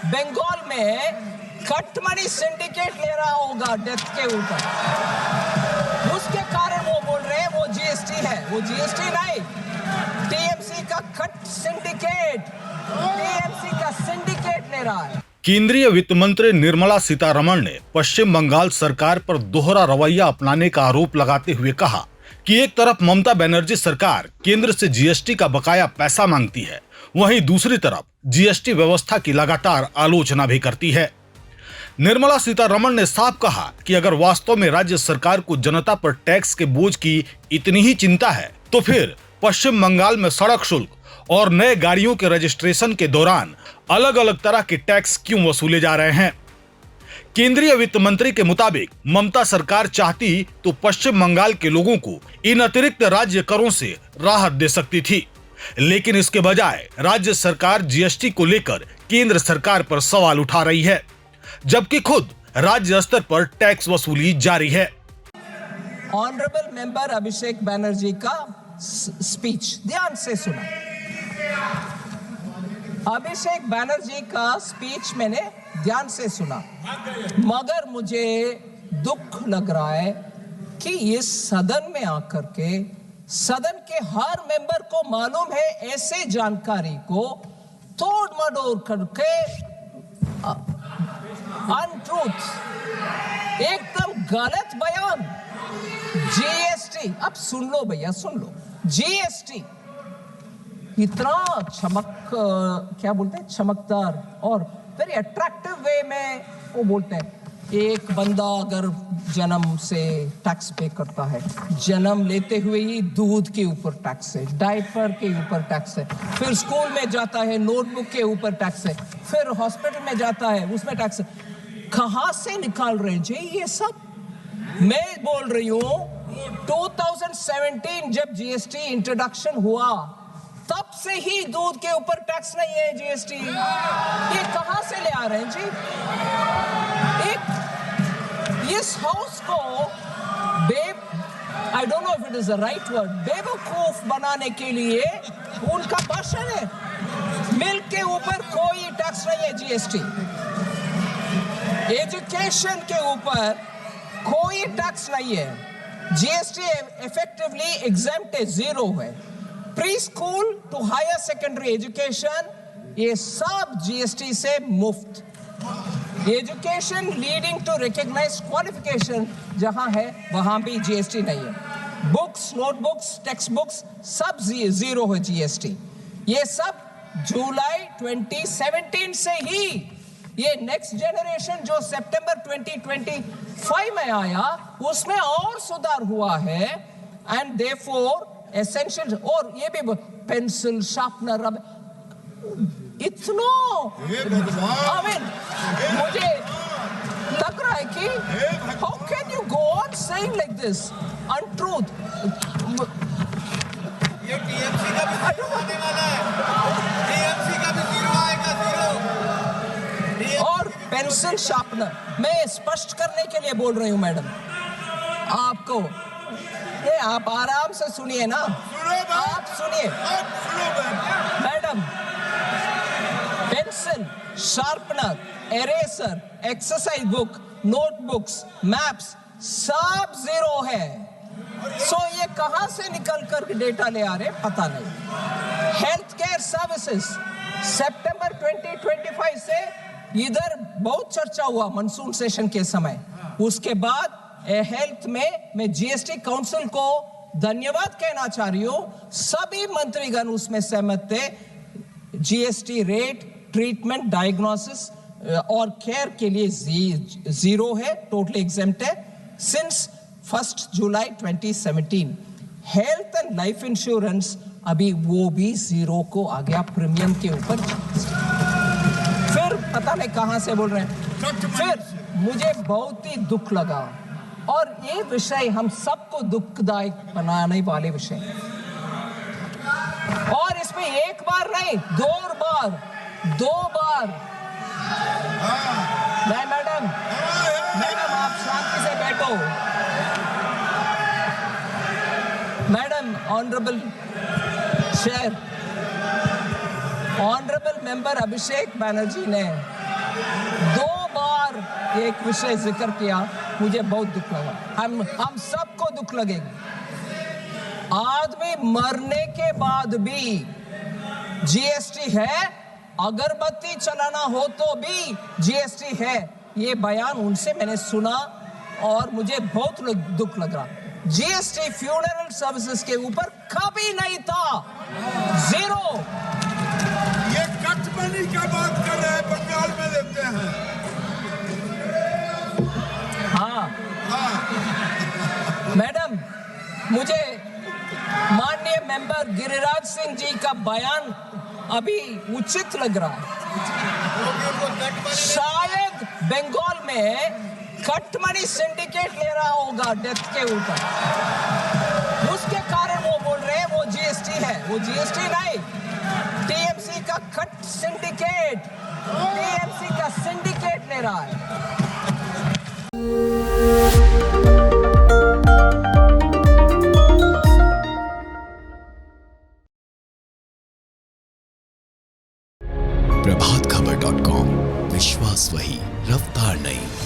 बंगाल में cut money syndicate ले रहा होगा डेथ के ऊपर, उसके कारण वो बोल रहे हैं वो जीएसटी है। वो जीएसटी नहीं, टीएमसी का कट सिंडिकेट, टीएमसी का सिंडिकेट ले रहा है। केंद्रीय वित्त मंत्री निर्मला सीतारमण ने पश्चिम बंगाल सरकार पर दोहरा रवैया अपनाने का आरोप लगाते हुए कहा कि एक तरफ ममता बनर्जी सरकार केंद्र से जीएसटी का बकाया पैसा मांगती है, वहीं दूसरी तरफ जीएसटी व्यवस्था की लगातार आलोचना भी करती है। निर्मला सीतारमण ने साफ कहा कि अगर वास्तव में राज्य सरकार को जनता पर टैक्स के बोझ की इतनी ही चिंता है तो फिर पश्चिम बंगाल में सड़क शुल्क और नए गाड़ियों के रजिस्ट्रेशन के दौरान अलग अलग तरह के टैक्स क्यों वसूले जा रहे हैं। केंद्रीय वित्त मंत्री के मुताबिक ममता सरकार चाहती तो पश्चिम बंगाल के लोगों को इन अतिरिक्त राज्य करों से राहत दे सकती थी, लेकिन इसके बजाय राज्य सरकार जीएसटी को लेकर केंद्र सरकार पर सवाल उठा रही है, जबकि खुद राज्य स्तर पर टैक्स वसूली जारी है। ऑनरेबल मेंबर अभिषेक बनर्जी का स्पीच ध्यान से सुना। अभिषेक बनर्जी का स्पीच मैंने ध्यान से सुना, मगर मुझे दुख लग रहा है कि इस सदन में आकर के सदन के हर मेंबर को मालूम है ऐसे जानकारी को तोड़ मरोड़ करके अनट्रूथ, एकदम गलत बयान। जीएसटी, अब सुन लो भैया, सुन लो, जीएसटी इतना क्या बोलते हैं, चमकदार और वेरी अट्रैक्टिव वे में वो बोलते हैं। एक बंदा अगर जन्म से टैक्स पे करता है, जन्म लेते हुए ही दूध के ऊपर टैक्स है, डायपर के ऊपर टैक्स है, फिर स्कूल में जाता है नोटबुक के ऊपर टैक्स है, फिर हॉस्पिटल में जाता है उसमें टैक्स है। कहां से निकाल रहे हैं जी ये सब? मैं बोल रही हूं 2017 जब जीएसटी इंट्रोडक्शन हुआ तब से ही दूध के ऊपर टैक्स नहीं है जीएसटी। ये कहां से ले आ रहे हैं जी? इस हाउस को I don't know if it is the right word, बेवकूफ बनाने के लिए उनका भाषण है। मिल्क के ऊपर कोई टैक्स नहीं है जीएसटी, एजुकेशन के ऊपर कोई टैक्स नहीं है, जीएसटी इफेक्टिवली एग्जेम्प्ट है, जीरो है। Preschool to higher secondary education ये सब जीएसटी से मुफ्त। Education leading to recognised qualification जहां है वहां भी जीएसटी नहीं है। बुक्स, नोटबुक्स, टेक्स्ट बुक्स सब जीरो है जीएसटी। ये सब जुलाई 2017 से ही, ये नेक्स्ट जनरेशन जो सितंबर 2025 में आया उसमें और सुधार हुआ है। एंड देयरफॉर एसेंशियल, और ये भी पेंसिल, शार्पनर, इतना मुझे लग रहा है कि how can you go on saying like this untruth. ये टीएमसी का भी आने वाला है, टीएमसी का भी जीरो आएगा, जीरो। और पेंसिल, शार्पनर, मैं स्पष्ट करने के लिए बोल रही हूं मैडम आपको, ये आप आराम से सुनिए ना, आप सुनिए madam. Pencil, sharpener, eraser, exercise book, notebooks, maps सब जीरो है। सो ये कहां से निकल कर डेटा ले आ रहे पता नहीं। हेल्थ केयर सर्विसेज सितंबर 2025 से इधर बहुत चर्चा हुआ मानसून सेशन के समय, उसके बाद हेल्थ में मैं जीएसटी काउंसिल को धन्यवाद कहना चाह रही हूं, सभी मंत्रीगण उसमें सहमत थे। जीएसटी रेट, ट्रीटमेंट, डायग्नोसिस और केयर के लिए जीरो है, टोटली एग्जेम्प्ट है since 1 July 2017। Health and life insurance अभी वो भी जीरो को आ गया प्रीमियम के ऊपर। फिर पता नहीं कहां से बोल रहे हैं। फिर मुझे बहुत ही दुख लगा, और ये विषय हम सबको दुखदायक बनाने वाले विषय, और इसमें एक बार नहीं, दो बार। नहीं मैडम, आप शांति से बैठो। Madam, honourable chair, honourable member Abhishek Banerjee ने 2 बार एक विषय जिक्र किया, मुझे बहुत दुख लगा। हम सबको दुख लगेगा। आदमी मरने के बाद भी जीएसटी है, अगरबत्ती चलाना हो तो भी जीएसटी है। ये बयान उनसे मैंने सुना और मुझे बहुत दुख लगा। जीएसटी फ्यूनरल सर्विसेज के ऊपर कभी नहीं था, 0। ये कटमनी का बात कर रहे हैं, बंगाल में लेते हैं। हाँ मैडम, मुझे माननीय मेंबर गिरिराज सिंह जी का बयान अभी उचित लग रहा है। शायद बंगाल में कटमनी सिंडिकेट ले रहा होगा डेथ के ऊपर, उसके कारण वो बोल रहे हैं वो जीएसटी है। वो जीएसटी नहीं, टीएमसी का कट सिंडिकेट, टीएमसी का सिंडिकेट ले रहा है। प्रभातखबर.com, विश्वास वही, रफ्तार नहीं।